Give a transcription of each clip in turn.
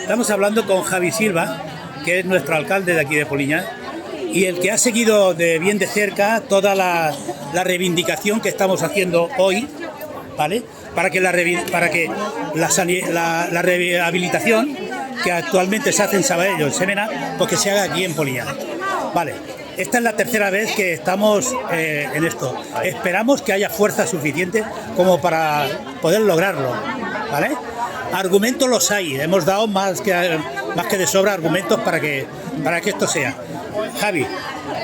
Estamos hablando con Javi Silva, que es nuestro alcalde de aquí de Poliña, y el que ha seguido de bien de cerca toda la reivindicación que estamos haciendo hoy, ¿vale? Para que la rehabilitación que actualmente se hace en Sabadell, en Semena, pues que se haga aquí en Poliña. Vale, esta es la tercera vez que estamos en esto. Esperamos que haya fuerza suficiente como para poder lograrlo, ¿vale? Argumentos los hay, hemos dado más que de sobra argumentos para que esto sea. Javi,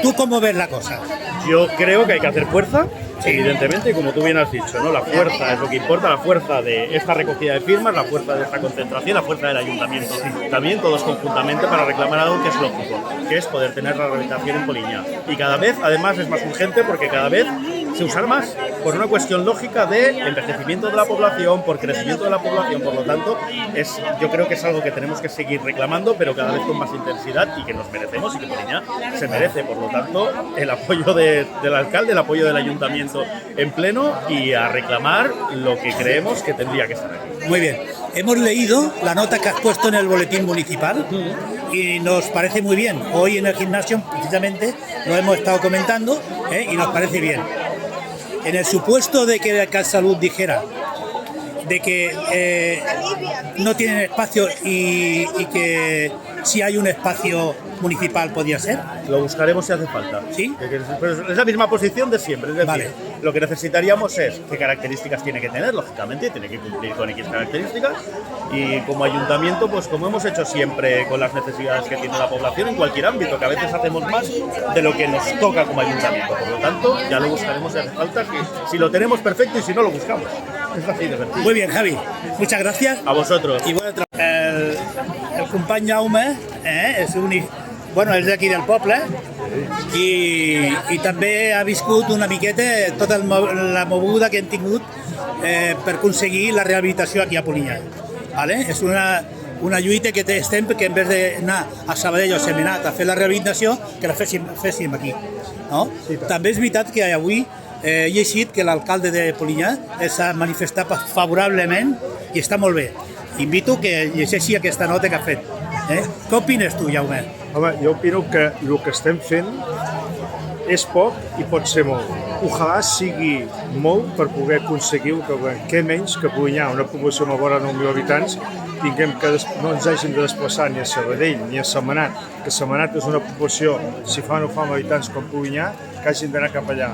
¿tú cómo ves la cosa? Yo creo que hay que hacer fuerza, evidentemente, y como tú bien has dicho, ¿no? La fuerza es lo que importa, la fuerza de esta recogida de firmas, la fuerza de esta concentración, la fuerza del ayuntamiento. También todos conjuntamente para reclamar algo que es lógico, que es poder tener la rehabilitación en Poliña. Y cada vez, además, es más urgente porque cada vez se usa más por una cuestión lógica de envejecimiento de la población, por crecimiento de la población, por lo tanto, yo creo que es algo que tenemos que seguir reclamando, pero cada vez con más intensidad y que nos merecemos y que Poliña se merece. Por lo tanto, el apoyo del alcalde, el apoyo del ayuntamiento en pleno y a reclamar lo que creemos que tendría que estar aquí. Muy bien. Hemos leído la nota que has puesto en el boletín municipal y nos parece muy bien. Hoy en el gimnasio, precisamente, lo hemos estado comentando y nos parece bien. En el supuesto de que CatSalut dijera de que no tienen espacio y que si hay un espacio municipal podría ser. Lo buscaremos si hace falta. ¿Sí? Es la misma posición de siempre. Es decir, vale. Lo que necesitaríamos es qué características tiene que tener, lógicamente, tiene que cumplir con X características. Y como ayuntamiento, pues como hemos hecho siempre con las necesidades que tiene la población en cualquier ámbito, que a veces hacemos más de lo que nos toca como ayuntamiento. Por lo tanto, ya lo buscaremos si hace falta, que si lo tenemos perfecto y si no lo buscamos. Es así de verdad. Muy bien, Javi. Muchas gracias. A vosotros. Y bueno, el company Jaume és d'aquí del poble i també ha viscut una miqueta tota la moguda que hem tingut per aconseguir la rehabilitació aquí a Polinyà. ¿Vale? És una lluita que estem que en vez d'anar a Sabadell o a Sentmenat a fer la rehabilitació, que la féssim aquí. No? Sí, també és veritat que avui he llegit que l'alcalde de Polinyà s'ha manifestat favorablement i està molt bé. Invito que llegeixi aquesta nota que ha fet. Què opines tu, Jaume? Home, jo opino que el que estem fent és poc i pot ser molt. Ojalà sigui molt per poder aconseguir el que volem. Què menys que Polinyà, una població amb vora 9.000 habitants, no ens hagin de desplaçar ni a Sabadell ni a Sentmenat, que Sentmenat és una població, si fa o no fa amb habitants com Polinyà, que hagin d'anar cap allà.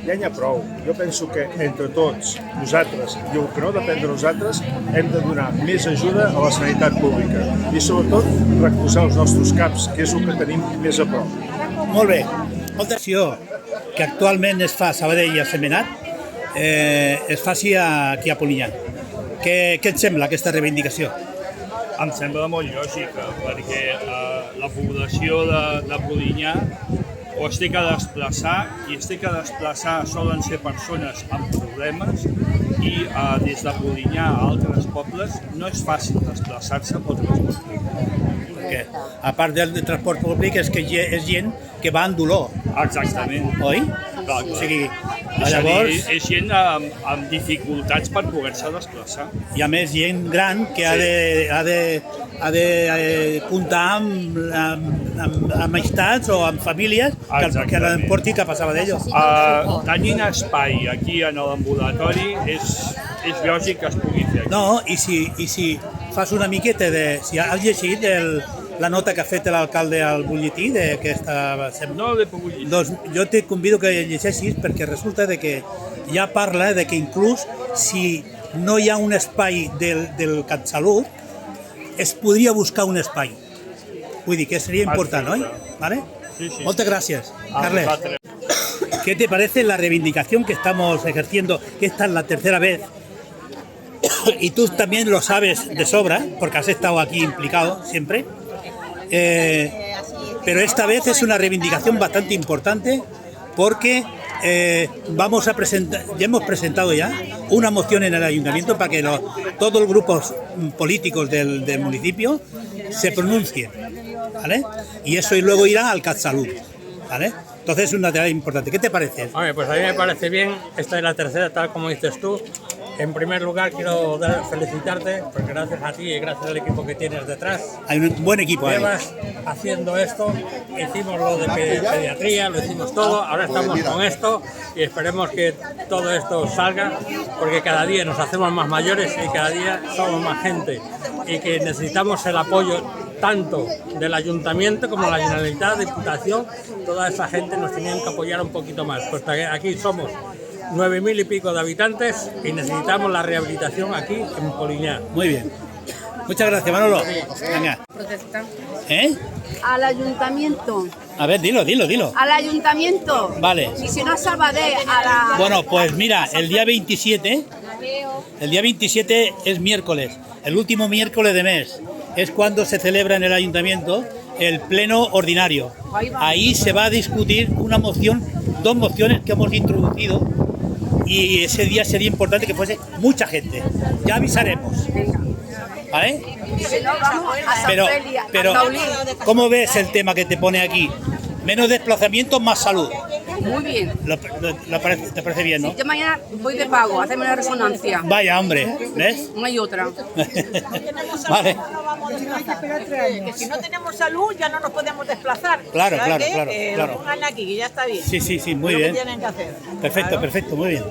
Ja n'hi ha prou. Jo penso que entre tots, nosaltres, i el que no depèn de nosaltres, hem de donar més ajuda a la sanitat pública i sobretot recolzar els nostres CAPs, que és el que tenim més a prop. Molt bé. Molta acció que actualment es fa a Sabadell i a Sentmenat es faci aquí a Polinyà. Què et sembla aquesta reivindicació? Em sembla molt lògica, perquè la població de Polinyà o es té que desplaçar, i es té que desplaçar solen ser persones amb problemes i des de Polinyà a altres pobles no és fàcil desplaçar-se pel transport públic. Perquè a part del transport públic és que és gent que va en dolor. Exactament. Oi? Clar. O sigui, llavors... És gent amb dificultats per poder-se desplaçar. I a més gent gran que ha de comptar amb amistats o amb famílies que l'emporti cap a Sabadell. Tenint espai aquí en l'ambulatori és lògic que es pugui fer aquí. No, i si fas una miqueta de... Si has llegit la nota que ha fet l'alcalde al butlletí d'aquesta... No l'he pogut llegir. Doncs jo te convido que llegeixis perquè resulta de que ja parla de que inclús si no hi ha un espai del CatSalut es podria buscar un espai. Vull dir que seria important, ¿no? ¿Vale? Sí, sí. Muchas gracias, Carles. ¿Qué te parece la reivindicación que estamos ejerciendo? Que esta es la tercera vez y tú también lo sabes de sobra porque has estado aquí implicado siempre. Pero esta vez es una reivindicación bastante importante porque vamos a presentar, ya hemos presentado ya una moción en el ayuntamiento para que todos los grupos políticos del municipio se pronuncien, ¿vale? Y eso y luego irá al CatSalut, ¿vale? Entonces es una tarea importante. ¿Qué te parece? Hombre, pues a mí me parece bien. Esta es la tercera, tal como dices tú. En primer lugar, quiero felicitarte, porque gracias a ti y gracias al equipo que tienes detrás, Hay un buen equipo ahí. llevas haciendo esto. Hicimos lo de pediatría, lo hicimos todo, ahora estamos con esto y esperemos que todo esto salga, porque cada día nos hacemos más mayores y cada día somos más gente y que necesitamos el apoyo tanto del Ayuntamiento como la Generalitat, Diputación. Toda esa gente nos tenían que apoyar un poquito más, pues aquí somos 9.000 y pico de habitantes y necesitamos la rehabilitación aquí en Poliñá. Muy bien. Muchas gracias, Manolo. Venga. Protesta. ¿Eh? Al ayuntamiento. A ver, dilo. Al ayuntamiento. Vale. Y si no a Sabadell, a la... Bueno, pues mira, el día 27 es miércoles, el último miércoles de mes. Es cuando se celebra en el ayuntamiento el pleno ordinario. Ahí se va a discutir una moción, 2 mociones que hemos introducido, y ese día sería importante que fuese mucha gente. Ya avisaremos. ¿Vale? Y si no, vamos a San Pero, Feli, a pero, Taulí. ¿cómo ves el tema que te pone aquí? Menos desplazamientos, más salud. Muy bien. ¿Te parece bien, no? Yo mañana voy de pago a hacerme una resonancia. Vaya, hombre, ¿ves? Una y otra. Vale. Que si no tenemos salud ya no nos podemos desplazar. Claro, O sea claro, que, claro, lo claro. pongan aquí, que ya está bien. Sí, muy Es lo bien. que tienen que hacer. Perfecto, Claro. perfecto, muy bien.